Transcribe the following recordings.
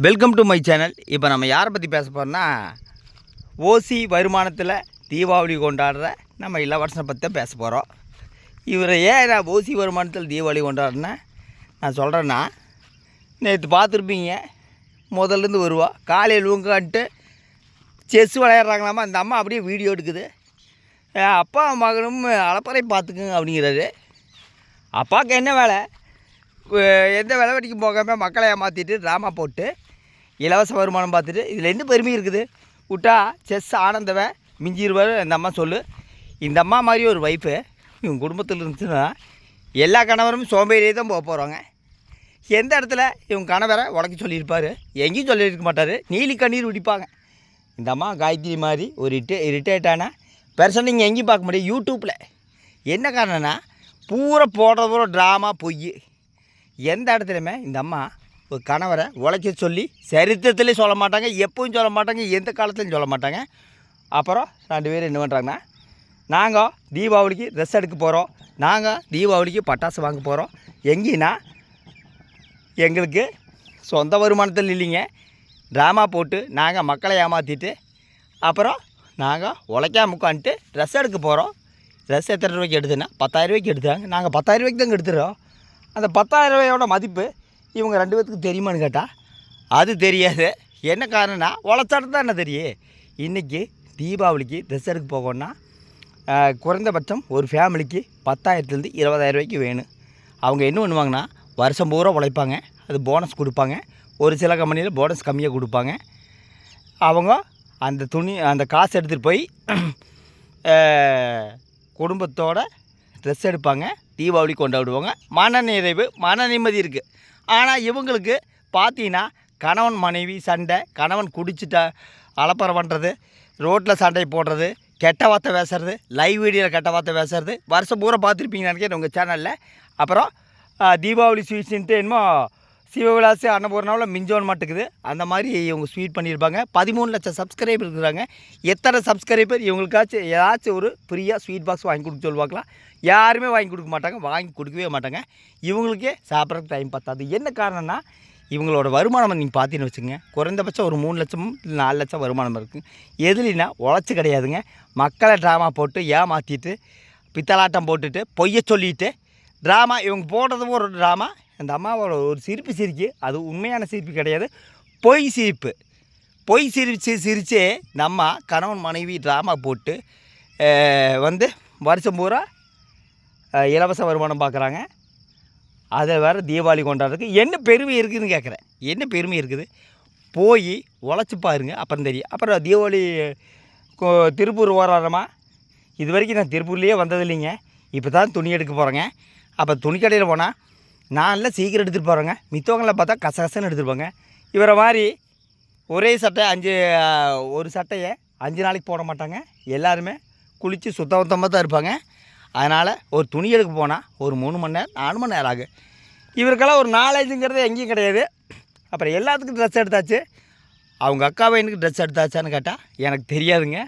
Welcome to my channel. இப்போ நம்ம யாரை பற்றி பேச போகிறோம்னா, ஓசி வருமானத்தில் தீபாவளி கொண்டாடுற நம்ம இளவரசனை பற்றி தான் பேச போகிறோம். இவரை ஏன் நான் ஓசி வருமானத்தில் தீபாவளி கொண்டாடுறேன்னா நான் சொல்கிறேன்னா, நேற்று பார்த்துருப்பீங்க, முதல்லேருந்து வருவா காலையில் ஊங்கான்ட்டு செஸ் விளையாடுறாங்களாமா. அந்த அம்மா அப்படியே வீடியோ எடுக்குது. அப்பா மகனும் அளப்பறை பார்த்துக்குங்க அப்படிங்கிறாரு. அப்பாவுக்கு என்ன வேலை? எந்த விளையாட்டுக்கு போகாமல் மக்களை ஏமாற்றிட்டு ட்ராமா போட்டு இலவச வருமானம் பார்த்துட்டு இதில் என்ன பெருமை இருக்குது? விட்டா செஸ் ஆனந்தவை மிஞ்சிடுவார் இந்த அம்மா சொல்லு. இந்த அம்மா மாதிரி ஒரு வைஃபு இவங்க குடும்பத்தில் இருந்துச்சுன்னா எல்லா கணவரும் சோம்பேறியே தான் போக போகிறாங்க. எந்த இடத்துல இவங்க கணவரை உடக்க சொல்லியிருப்பார், எங்கேயும் சொல்லியிருக்க மாட்டார். நீலி கண்ணீர் விடிப்பாங்க. இந்த அம்மா காயத்ரி மாதிரி ஒரு ரிட்டையர்டான பெர்சன் நீங்கள் எங்கேயும் பார்க்க முடியாது யூடியூப்பில். என்ன காரணம்னா பூரா ட்ராமா பொய். எந்த இடத்துலையுமே இந்த அம்மா ஒரு கணவரை உழைக்க சொல்லி சரித்திரத்துலேயே சொல்ல மாட்டாங்க, எப்பவும் சொல்ல மாட்டாங்க, எந்த காலத்துலையும் சொல்ல மாட்டாங்க. அப்புறம் 2 பேரும் என்ன பண்ணுறாங்கன்னா, நாங்கள் தீபாவளிக்கு ட்ரெஸ் எடுக்க போகிறோம், நாங்கள் தீபாவளிக்கு பட்டாசு வாங்க போகிறோம். எங்கேன்னா எங்களுக்கு சொந்த வருமானத்தில் இல்லைங்க, ட்ராமா போட்டு நாங்கள் மக்களை ஏமாற்றிட்டு அப்புறம் நாங்கள் உழைக்காம உட்காந்துட்டு ட்ரெஸ் எடுக்க போகிறோம். ட்ரெஸ் எத்தனை ரூபாய்க்கு எடுத்துன்னா 10,000 ரூபாய்க்கு எடுத்தாங்க. நாங்கள் 10,000 ரூபாய்க்கு தாங்க எடுத்துகிறோம். அந்த 10,000 ரூபாயோட மதிப்பு இவங்க 2 பேர்த்துக்கு தெரியுமான்னு கேட்டால் அது தெரியாது. என்ன காரணம்னா உழைச்சாட்டு தான் என்ன தெரியும். இன்றைக்கி தீபாவளிக்கு ட்ரெஸ் எடுக்க போகணுன்னா குறைந்தபட்சம் ஒரு ஃபேமிலிக்கு 10,000லேருந்து 20,000 ரூபாய்க்கு வேணும். அவங்க என்ன பண்ணுவாங்கன்னா வருஷம் பூரா உழைப்பாங்க, அது போனஸ் கொடுப்பாங்க. ஒரு சில கம்பெனியில் போனஸ் கம்மியாக கொடுப்பாங்க. அவங்க அந்த காசு எடுத்துகிட்டு போய் குடும்பத்தோட ட்ரெஸ் எடுப்பாங்க, தீபாவளி கொண்டாடுவாங்க. மன நிறைவு, மன நிம்மதி இருக்குது. ஆனால் இவங்களுக்கு பார்த்தீங்கன்னா கணவன் மனைவி சண்டை, கணவன் குடிச்சிட்டா அலப்பறை பண்ணுறது, ரோட்டில் சண்டை போடுறது, கெட்ட வார்த்தை பேசுறது, லைவ் வீடியோவில் கெட்ட வார்த்தை பேசுறது வருஷம் பூரா பார்த்துருப்பீங்கன்னு நினைக்கிறேன் உங்கள் சேனலில். அப்புறம் தீபாவளி ஸ்வீட்ஸுன்ட்டு என்னமோ சிவவிலாசி அன்னபூர்ணாவில் மிஞ்சோன்னு மாட்டுக்குது. அந்த மாதிரி இவங்க ஸ்வீட் பண்ணியிருப்பாங்க. 13 லட்சம் சப்ஸ்கிரைபர் இருக்கிறாங்க. எத்தனை சப்ஸ்கிரைபர் இவங்களுக்காச்சும் ஏதாச்சும் ஒரு ஃப்ரீயாக ஸ்வீட் பாக்ஸ் வாங்கி கொடுக்க சொல்லுவாங்களா? யாருமே வாங்கி கொடுக்க மாட்டாங்க, வாங்கி கொடுக்கவே மாட்டாங்க. இவங்களுக்கே சாப்பிட்றதுக்கு டைம் பத்தாது. என்ன காரணம்னா இவங்களோட வருமானம் நீங்கள் பார்த்தீங்கன்னு வச்சுங்க, குறைந்தபட்சம் ஒரு 3 லட்சம் 4 லட்சம் வருமானம் இருக்குது. எதுலின்னா உழைச்சி கிடையாதுங்க. மக்களை ட்ராமா போட்டு ஏமாற்றிட்டு பித்தலாட்டம் போட்டுட்டு பொய்யை சொல்லிவிட்டு ட்ராமா இவங்க போடுறதும் ஒரு ட்ராமா. அந்த அம்மாவோட ஒரு சிரிப்பு சிரிக்கு, அது உண்மையான சிரிப்பு கிடையாது, பொய் சிரிப்பு. பொய் சிரிச்சே நம்ம கணவன் மனைவி ட்ராமா போட்டு வருஷம் பூரா இலவச வருமானம் பார்க்குறாங்க. அதை வேறு தீபாவளி கொண்டாடுறதுக்கு என்ன பெருமை இருக்குதுன்னு கேட்குறேன். என்ன பெருமை இருக்குது? போய் உழைச்சி பாருங்க, அப்புறம் தெரியும். அப்புறம் தீபாவளி திருப்பூர் ஓராரமா, இது வரைக்கும் நான் திருப்பூர்லேயே வந்தது இல்லைங்க. இப்போ தான் துணி எடுக்க போகிறேங்க. அப்போ துணி கடையில் போனால் நான்லாம் சீக்கிரம் எடுத்துகிட்டு போகிறேங்க. மித்தவங்களை பார்த்தா கசகசன்னு எடுத்துருப்பாங்க. இவரை மாதிரி ஒரே சட்டை ஒரு சட்டையை 5 நாளைக்கு போட மாட்டாங்க. எல்லாருமே குளித்து சுத்தமாக தான் இருப்பாங்க. அதனால் ஒரு துணி எடுக்க போனால் ஒரு 3 மணி நேரம் 4 மணி நேரம் ஆகும். இவருக்கெல்லாம் ஒரு நாலேஜுங்கிறது எங்கேயும் கிடையாது. அப்புறம் எல்லாத்துக்கும் ட்ரெஸ் எடுத்தாச்சு. அவங்க அக்கா பையனுக்கு ட்ரெஸ் எடுத்தாச்சான்னு கேட்டால் எனக்கு தெரியாதுங்க.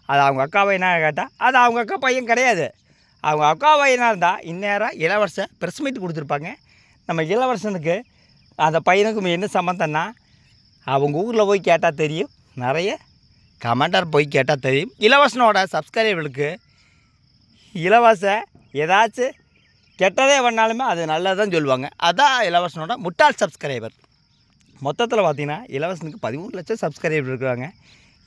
அது அவங்க அக்கா பையனாக கேட்டால் அது அவங்க அக்கா பையன் கிடையாது. அவங்க அக்கா பையனாக இருந்தால் இந்நேரம் இளவரசன் ப்ரெஸ் மீட் கொடுத்துருப்பாங்க. நம்ம இளவரசனுக்கு அந்த பையனுக்கும் என்ன சம்மந்தம்னா அவங்க ஊரில் போய் கேட்டால் தெரியும், நிறைய கமெண்டர் போய் கேட்டால் தெரியும். இளவரசனோட சப்ஸ்கிரைபர்களுக்கு இலவசம் ஏதாச்சும் கெட்டதே பண்ணாலுமே அது நல்லது தான் சொல்லுவாங்க. அதான் இளவரசனோட முட்டாள் சப்ஸ்கிரைபர். மொத்தத்தில் பார்த்திங்கன்னா இளவரசனுக்கு 13 லட்சம் சப்ஸ்கிரைபர் இருக்கிறாங்க.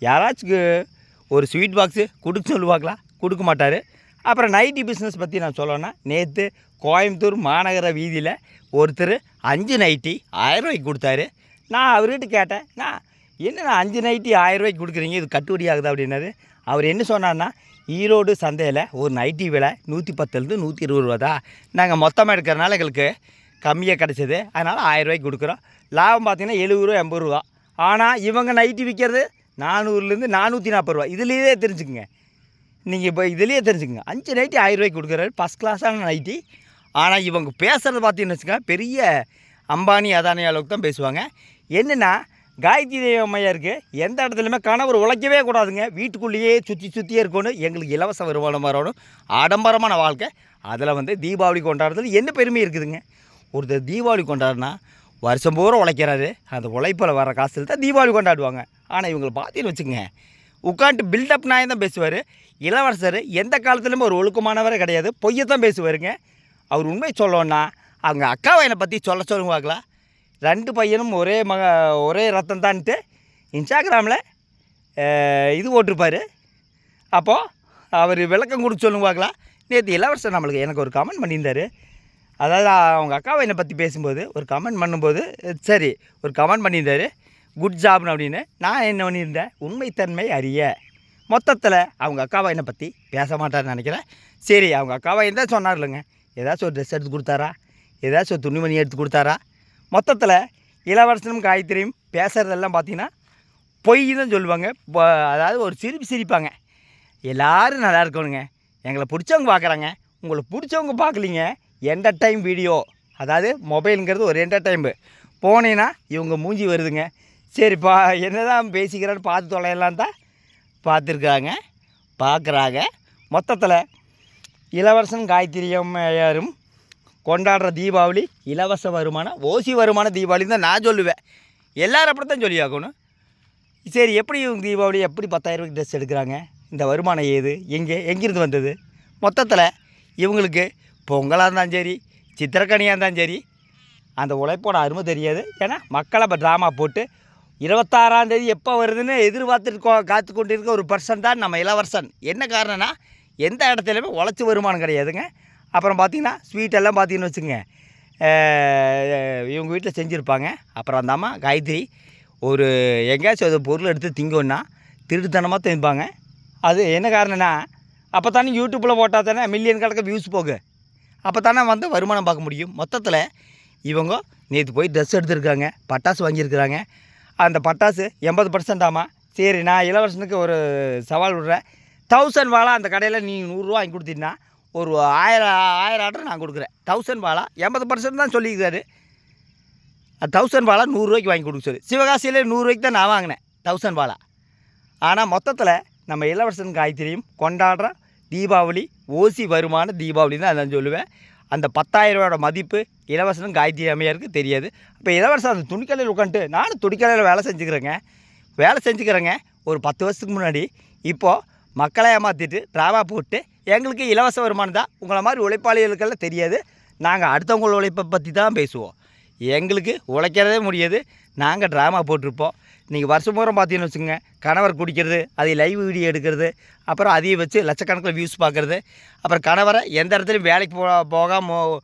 யாராச்சும் ஒரு ஸ்வீட் பாக்ஸு கொடுக்க சொல்லுவாங்களா? கொடுக்க மாட்டார். அப்புறம் நைட்டி பிஸ்னஸ் பற்றி நான் சொல்லணும்னா, நேற்று கோயம்புத்தூர் மாநகர வீதியில் ஒருத்தர் 5 நைட்டி 1000 ரூபாய்க்கு கொடுத்தாரு. நான் அவர்கிட்ட கேட்டேன், நான் 5 நைட்டி 1000 ரூபாய்க்கு கொடுக்குறீங்க, இது கட்டுப்படி ஆகுதா அப்படின்னாரு. அவர் என்ன சொன்னார்னா, ஈரோடு சந்தையில் ஒரு நைட்டி விலை 110லேருந்து 120 ரூபா தான். நாங்கள் மொத்தமாக எடுக்கிறனால எங்களுக்கு கம்மியாக கிடச்சிது, அதனால் 1000 ரூபாய்க்கு கொடுக்குறோம். லாபம் பார்த்திங்கன்னா 70 ரூபா 80 ரூபா. ஆனால் இவங்க நைட்டி விற்கிறது 400லேருந்து 440 ரூபா. இதுலேயே தெரிஞ்சுக்குங்க, நீங்கள் இப்போ இதுலேயே தெரிஞ்சுக்கங்க. 5 நைட்டி 1000 ரூபாய்க்கு கொடுக்குறாரு, ஃபஸ்ட் கிளாஸான நைட்டி. ஆனால் இவங்க பேசுகிறது பார்த்தீங்கன்னு வச்சுக்கோங்க, பெரிய அம்பானி அதானி அளவுக்கு தான் பேசுவாங்க. என்னென்னா காயத்ரி அம்மையாருக்கு எந்த இடத்துலையுமே கணவர் உழைக்கவே கூடாதுங்க, வீட்டுக்குள்ளேயே சுற்றியே இருக்கணும், எங்களுக்கு இலவச வருமானம் வரணும், ஆடம்பரமான வாழ்க்கை. அதில் தீபாவளி கொண்டாடுறதுல என்ன பெருமை இருக்குதுங்க? ஒருத்தர் தீபாவளி கொண்டாடுனா வருஷம் பூரா உழைக்கிறாரு. அந்த உழைப்பில் வர காசில் தான் தீபாவளி கொண்டாடுவாங்க. ஆனால் இவங்களை பார்த்தீங்கன்னு வச்சுக்கோங்க, உட்காந்துட்டு பில்டப் நாயம் தான் பேசுவார். இளவரசர் எந்த காலத்துலேயுமே ஒரு ஒழுக்கமானவரே கிடையாது, பொய்யத்தான் பேசுவாருங்க. அவர் உண்மை சொல்லணுன்னா அவங்க அக்காவை என்னை பற்றி சொல்லுங்க பார்க்கலாம். 2 பையனும் ஒரே ரத்தம் தான்ட்டு இன்ஸ்டாகிராமில் இது போட்டிருப்பார். அப்போது அவர் விளக்கம் கொடுத்து சொல்லுங்க பார்க்கலாம். நேற்று இளவரசர் எனக்கு ஒரு கமெண்ட் பண்ணியிருந்தார். அதாவது அவங்க அக்காவை என்னை பற்றி பேசும்போது ஒரு கமெண்ட் பண்ணும்போது சரி ஒரு கமெண்ட் பண்ணியிருந்தார், குட் ஜாப்னு அப்படின்னு. நான் என்ன பண்ணியிருந்தேன், உண்மைத்தன்மை அறிய. மொத்தத்தில் அவங்க அக்காவை என்னை பற்றி பேச மாட்டார்னு நினைக்கிறேன். சரி, அவங்க அக்காவை என்ன சொன்னார் இல்லைங்க, ஏதாச்சும் ஒரு ட்ரெஸ் எடுத்து கொடுத்தாரா, ஏதாச்சும் ஒரு துணிமணி எடுத்து கொடுத்தாரா? மொத்தத்தில் இளவரசனும் காயத்ரியும் பேசுகிறதெல்லாம் பார்த்திங்கன்னா பொய் தான் சொல்லுவாங்க. அதாவது ஒரு சிரிப்பாங்க. எல்லோரும் நல்லா இருக்கணுங்க, எங்களை பிடிச்சவங்க பார்க்குறாங்க, உங்களை பிடிச்சவங்க பார்க்கலிங்க. என்டர்டைம் வீடியோ, அதாவது மொபைலுங்கிறது ஒரு என்டர்டைம்பு. போனீங்கன்னா இவங்க மூஞ்சி வருதுங்க. சரிப்பா என்ன தான் பேசிக்கிறான்னு பார்த்து தொலையலாம் தான் பார்க்குறாங்க. மொத்தத்தில் இளவரசன் காயத்ரியும் யாரும் கொண்டாடுற தீபாவளி இலவச வருமானம், ஓசி வருமான தீபாவளின்னு தான் நான் சொல்லுவேன். எல்லோரும் அப்படி தான் சொல்லி ஆகணும். சரி, எப்படி இவங்க தீபாவளி எப்படி 10,000 ரூபாய்க்கு ட்ரெஸ் எடுக்கிறாங்க? இந்த வருமானம் ஏது, எங்கேருந்து வந்தது? மொத்தத்தில் இவங்களுக்கு பொங்கலாக இருந்தாலும் சரி, சித்திரக்கனியாக இருந்தாலும் சரி, அந்த உழைப்போட அருமை தெரியாது. ஏன்னா மக்களை இப்போ ட்ராமா போட்டு 26ஆம் தேதி எப்போ வருதுன்னு எதிர்பார்த்துட்டு காத்து கொண்டு இருக்க ஒரு பர்சன் தான் நம்ம இளவரசன். என்ன காரணம்னா எந்த இடத்துலையுமே உழைச்சி வருமானம் கிடையாதுங்க. அப்புறம் பார்த்திங்கன்னா ஸ்வீட்டெல்லாம் பார்த்திங்கன்னு வச்சுங்க, இவங்க வீட்டில் செஞ்சுருப்பாங்க. அப்புறம் அந்த அம்மா காயத்ரி ஒரு எங்கேயாச்சும் ஒரு பொருள் எடுத்து திங்கோன்னா திருட்டுத்தனமாக தின்பாங்க. அது என்ன காரணம்னா அப்போ தானே யூடியூப்பில் போட்டால் தானே மில்லியன் கணக்கு வியூஸ் போகு, அப்போ தானே வருமானம் பார்க்க முடியும். மொத்தத்தில் இவங்க நேற்று போய் ட்ரெஸ் எடுத்துருக்காங்க, பட்டாசு வாங்கியிருக்கிறாங்க. அந்த பட்டாசு 80% ஆமாம். சரி, நான் இளவரசனுக்கு ஒரு சவால் விடுறேன். 1000 வாழை அந்த கடையில் நீ 100 ரூபா வாங்கி கொடுத்தீங்கன்னா ஒரு 1000 ஆர்டர் நான் கொடுக்குறேன். 1000 வாழை 80% தான் சொல்லியிருக்காரு. 1000 வாழை 100 ரூபாய்க்கு வாங்கி கொடுக்க சொல்லி, சிவகாசியில் 100 ரூபாய்க்கு தான் நான் வாங்கினேன் 1000 வாழை. ஆனால் மொத்தத்தில் நம்ம இளவரசன் காயத்ரியும் கொண்டாடுற தீபாவளி ஓசி வருமான தீபாவளி தான் நான் சொல்லுவேன். அந்த 10,000 ரூபாயோட மதிப்பு இளவரசனும் காயத்ரி அம்மையாருக்கு தெரியாது. இப்போ இளவரசன் அந்த துணிக்கடையில் உட்காந்துட்டு நானும் துணிக்கடையில் வேலை செஞ்சுக்கிறேங்க ஒரு 10 வருஷத்துக்கு முன்னாடி. இப்போது மக்களை ஏமாற்றிட்டு ட்ராமா போட்டு எங்களுக்கு இலவச வருமானம் தான், உங்களை மாதிரி உழைப்பாளிகளுக்கெல்லாம் தெரியாது. நாங்கள் அடுத்தவங்கள உழைப்பை பற்றி தான் பேசுவோம். எங்களுக்கு உழைக்கிறதே முடியாது, நாங்கள் ட்ராமா போட்டிருப்போம். நீங்கள் வருஷம் பூரா பார்த்தீங்கன்னு வச்சுக்கோங்க, கணவர் குடிக்கிறது, அதை லைவ் வீடியோ எடுக்கிறது, அப்புறம் அதையும் வச்சு லட்சக்கணக்கில் வியூஸ் பார்க்குறது, அப்புறம் கணவரை எந்த இடத்துலையும் வேலைக்கு போகாமல்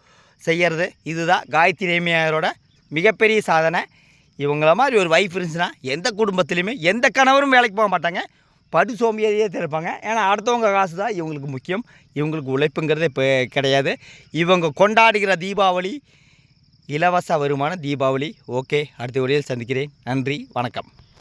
செய்கிறது. இதுதான் காயத்ரி அம்மையாரோட மிகப்பெரிய சாதனை. இவங்கள மாதிரி ஒரு வைஃப் இருந்துச்சுன்னா எந்த குடும்பத்துலேயுமே எந்த கணவரும் வேலைக்கு போக மாட்டாங்க, படு சோம்பியதையே இருப்பாங்க. ஏன்னா அடுத்தவங்க காசு தான் இவங்களுக்கு முக்கியம், இவங்களுக்கு உழைப்புங்கிறது இப்போ கிடையாது. இவங்க கொண்டாடுகிற தீபாவளி இலவச வருமான தீபாவளி. ஓகே, அடுத்த வீடியோவில் சந்திக்கிறேன். நன்றி, வணக்கம்.